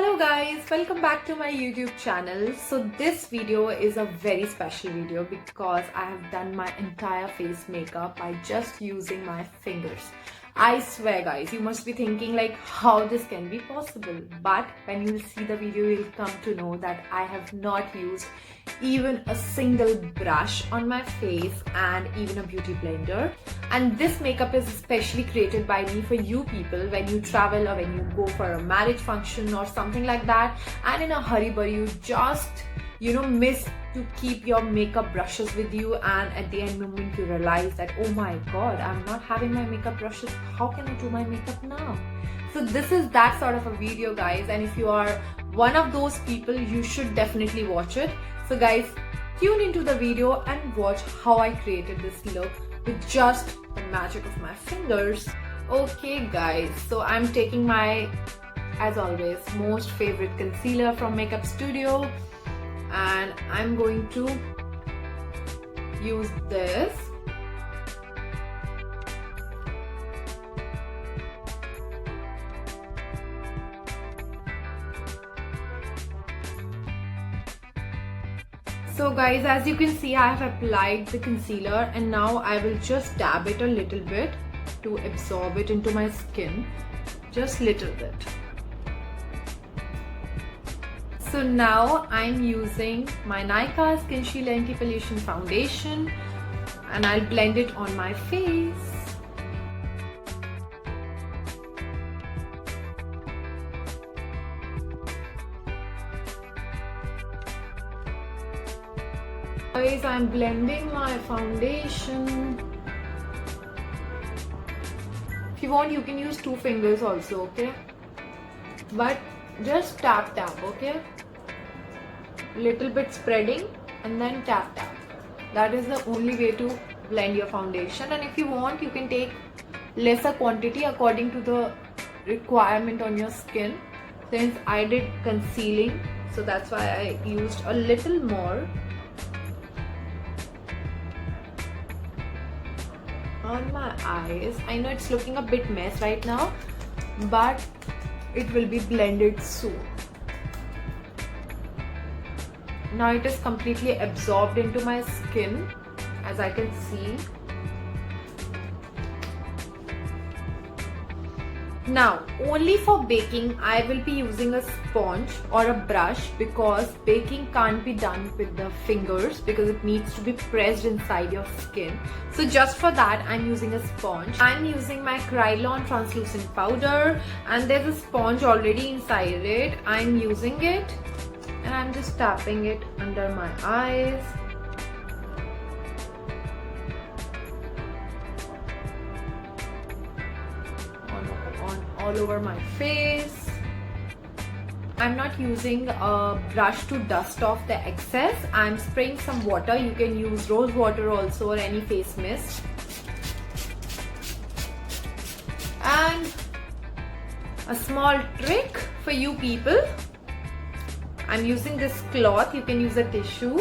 Hello guys, welcome back to my YouTube channel. So this video is a very special video because I have done my entire face makeup by just using my fingers. I swear guys, you must be thinking like how this can be possible, but when you will see the video you'll come to know that I have not used even a single brush on my face and even a beauty blender. And this makeup is especially created by me for you people when you travel or when you go for a marriage function or something like that, and in a hurry but you just miss to keep your makeup brushes with you, and at the end moment you realize that oh my god, I'm not having my makeup brushes, how can I do my makeup now? So this is that sort of a video guys, and if you are one of those people you should definitely watch it. So guys, tune into the video and watch how I created this look with just the magic of my fingers. Okay guys, so I'm taking my, as always, most favorite concealer from Makeup Studio, and I'm going to use this. So guys, as you can see, I have applied the concealer and now I will just dab it a little bit to absorb it into my skin, just little bit. So now I'm using my Nykaa Skin Shield Anti-Pollution Foundation and I'll blend it on my face. Guys, I'm blending my foundation. If you want, you can use 2 fingers also, okay? But just tap, okay? Little bit spreading and then tap. That is the only way to blend your foundation. And if you want, you can take lesser quantity according to the requirement on your skin. Since I did concealing, so that's why I used a little more on my eyes. I know it's looking a bit mess right now, but it will be blended soon. Now it is completely absorbed into my skin, as I can see. Now, only for baking, I will be using a sponge or a brush because baking can't be done with the fingers because it needs to be pressed inside your skin. So just for that, I'm using a sponge. I'm using my Kryolan translucent powder and there's a sponge already inside it. I'm using it and I'm just tapping it under my eyes. All over my face. I'm not using a brush to dust off the excess. I'm spraying some water. You can use rose water also or any face mist. And a small trick for you people. I'm using this cloth. You can use a tissue.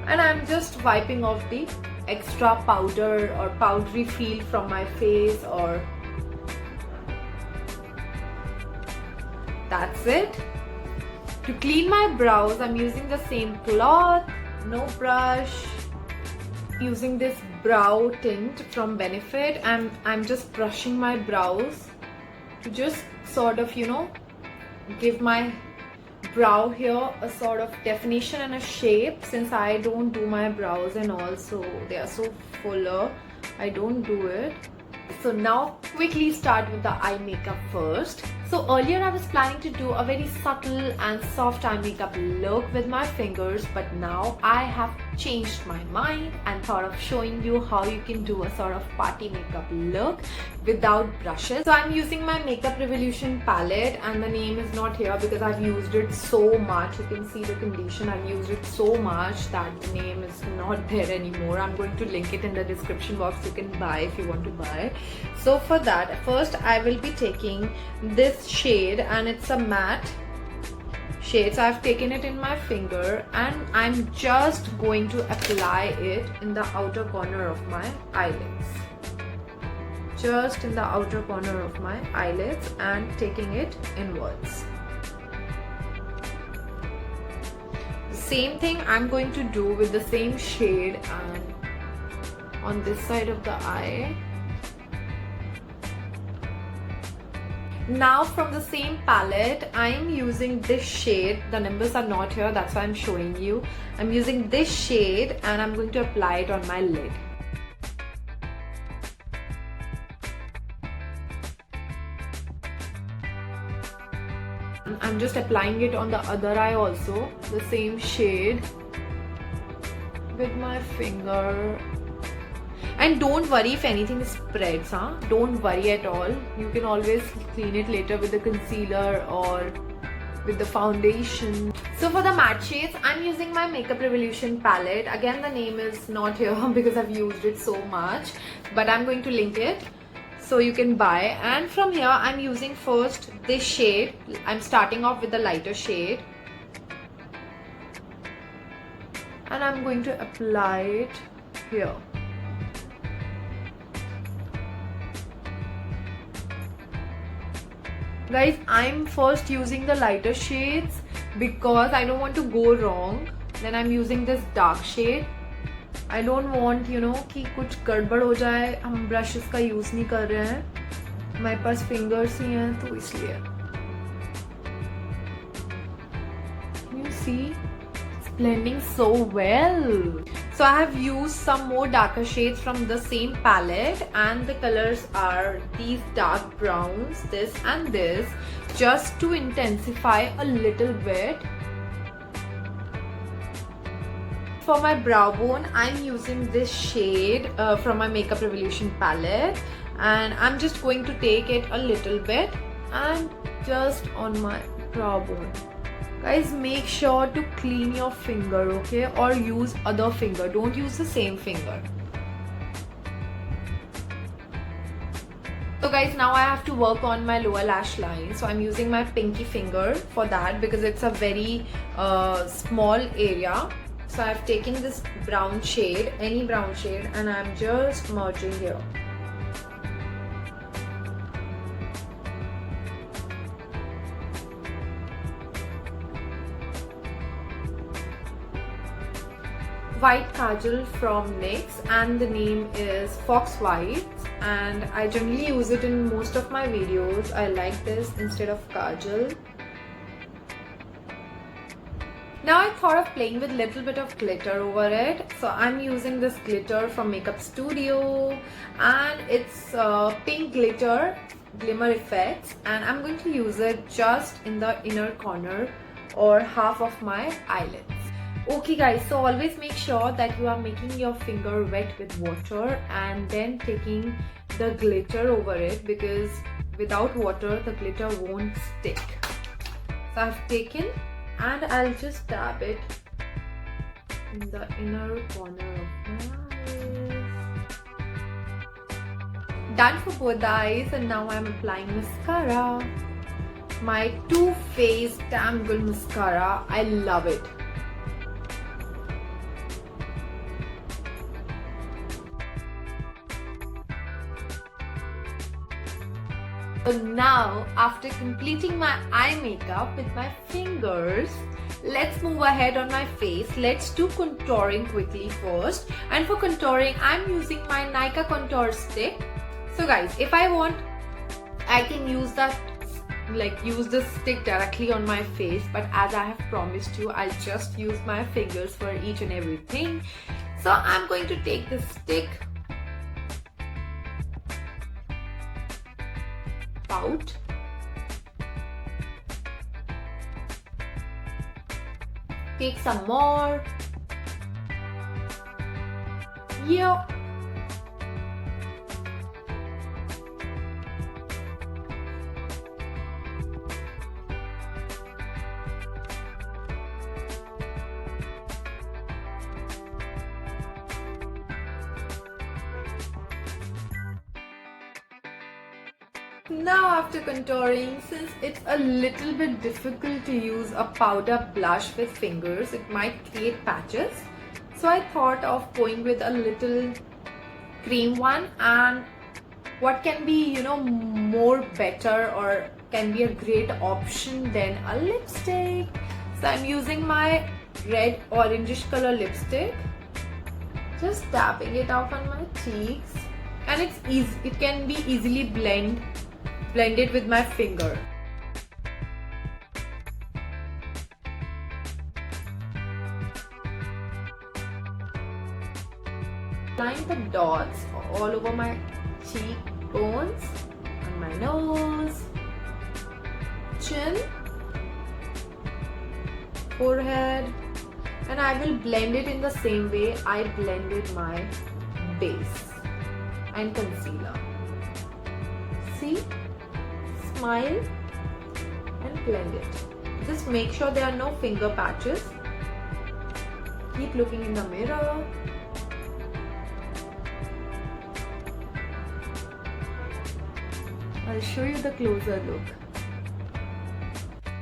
And I'm just wiping off the extra powder or powdery feel from my face, or that's it. To clean my brows, I'm using the same cloth, no brush. Using this brow tint from Benefit, I'm just brushing my brows to just sort of, give my brow here a sort of definition and a shape, since I don't do my brows and also they are so fuller. I don't do it. So now quickly start with the eye makeup first. So earlier I was planning to do a very subtle and soft eye makeup look with my fingers, but now I have changed my mind and thought of showing you how you can do a sort of party makeup look without brushes. So I'm using my Makeup Revolution palette, and the name is not here because I've used it so much. You can see the condition. I've used it so much that the name is not there anymore. I'm going to link it in the description box. You can buy if you want to buy. So for that, first I will be taking this shade, and it's a matte shade. So I've taken it in my finger and I'm just going to apply it in the outer corner of my eyelids. Just in the outer corner of my eyelids and taking it inwards. same thing I'm going to do with the same shade and on this side of the eye. Now from the same palette, I'm using this shade. The numbers are not here, that's why I'm showing you. I'm using this shade and I'm going to apply it on my lid. I'm just applying it on the other eye also, the same shade with my finger. And don't worry if anything spreads, don't worry at all. You can always clean it later with the concealer or with the foundation. So for the matte shades, I'm using my Makeup Revolution palette. Again, the name is not here because I've used it so much, but I'm going to link it so you can buy. And from here, I'm using first this shade. I'm starting off with the lighter shade. And I'm going to apply it here. Guys, I'm first using the lighter shades because I don't want to go wrong. Then I'm using this dark shade. I don't want, you know, कि कुछ गड़बड़ हो जाए. हम brushes का use नहीं कर रहे हैं. हमारे पास fingers ही हैं तो इसलिए. You see, it's blending so well. So I have used some more darker shades from the same palette, and the colors are these dark browns, this and this, just to intensify a little bit. For my brow bone, I'm using this shade from my Makeup Revolution palette, and I'm just going to take it a little bit and just on my brow bone. Guys, make sure to clean your finger, okay? Or use other finger. Don't use the same finger. So guys, now I have to work on my lower lash line. So I'm using my pinky finger for that because it's a very small area. So I've taken this brown shade, any brown shade, and I'm just merging here. White kajal from NYX, and the name is Fox White, and I generally use it in most of my videos. I like this instead of kajal. Now I thought of playing with little bit of glitter over it. So I'm using this glitter from Makeup Studio, and it's pink glitter, Glimmer Effects, and I'm going to use it just in the inner corner or half of my eyelids. Okay guys, so always make sure that you are making your finger wet with water and then taking the glitter over it, because without water the glitter won't stick. So I've taken and I'll just dab it in the inner corner of my eyes. Done for both the eyes, and now I'm applying mascara. My Too Faced Damn Good Mascara. I love it. So now, after completing my eye makeup with my fingers, let's move ahead on my face. Let's do contouring quickly first. And for contouring, I'm using my Nykaa contour stick. So guys, if I want, I can use that, use the stick directly on my face. But as I have promised you, I'll just use my fingers for each and everything. So I'm going to take this stick out, take some more, yeah, Now after contouring, since it's a little bit difficult to use a powder blush with fingers, it might create patches. So I thought of going with a little cream one, and what can be, more better or can be a great option than a lipstick. So I'm using my red orangish color lipstick, just tapping it off on my cheeks, and it can be easily blended with my finger. Line the dots all over my cheekbones, on my nose, chin, forehead, and I will blend it in the same way I blended my base and concealer. See? Smile and blend it. Just make sure there are no finger patches. Keep looking in the mirror. I'll show you the closer look.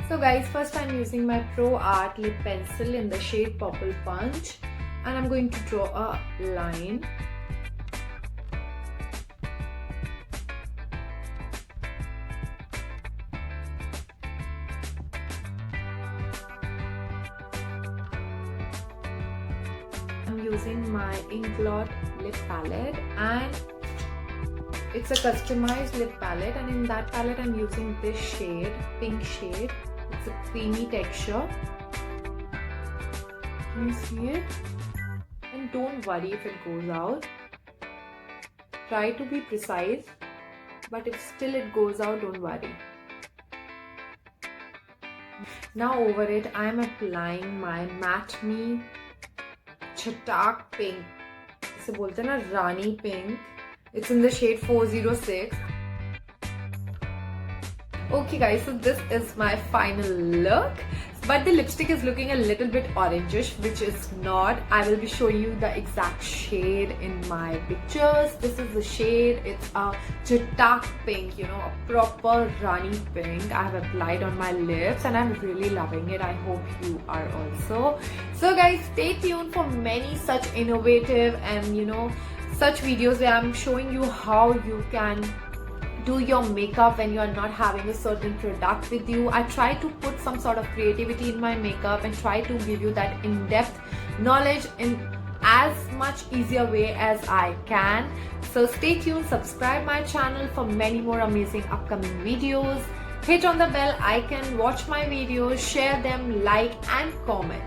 So guys, first I'm using my Pro Art lip pencil in the shade Purple Punch, and I'm going to draw a line. I'm using my Inglot lip palette, and it's a customized lip palette, and in that palette I'm using this shade, pink shade. It's a creamy texture. Can you see it? And don't worry if it goes out. Try to be precise, but if still it goes out, don't worry. Now over it, I am applying my Matte Me Chatak Pink. इसे बोलते हैं ना रानी pink. It's in the shade 406. Okay guys, so this is my final look, but the lipstick is looking a little bit orangish, which is not. I will be showing you the exact shade in my pictures. This is the shade. It's a Chatak pink, you know, a proper Rani pink. I have applied on my lips and I'm really loving it. I hope you are also. So guys, stay tuned for many such innovative and, you know, such videos where I'm showing you how you can do your makeup when you are not having a certain product with you. I try to put some sort of creativity in my makeup and try to give you that in-depth knowledge in as much easier way as I can. So stay tuned, subscribe my channel for many more amazing upcoming videos. Hit on the bell icon, watch my videos, share them, like and comment.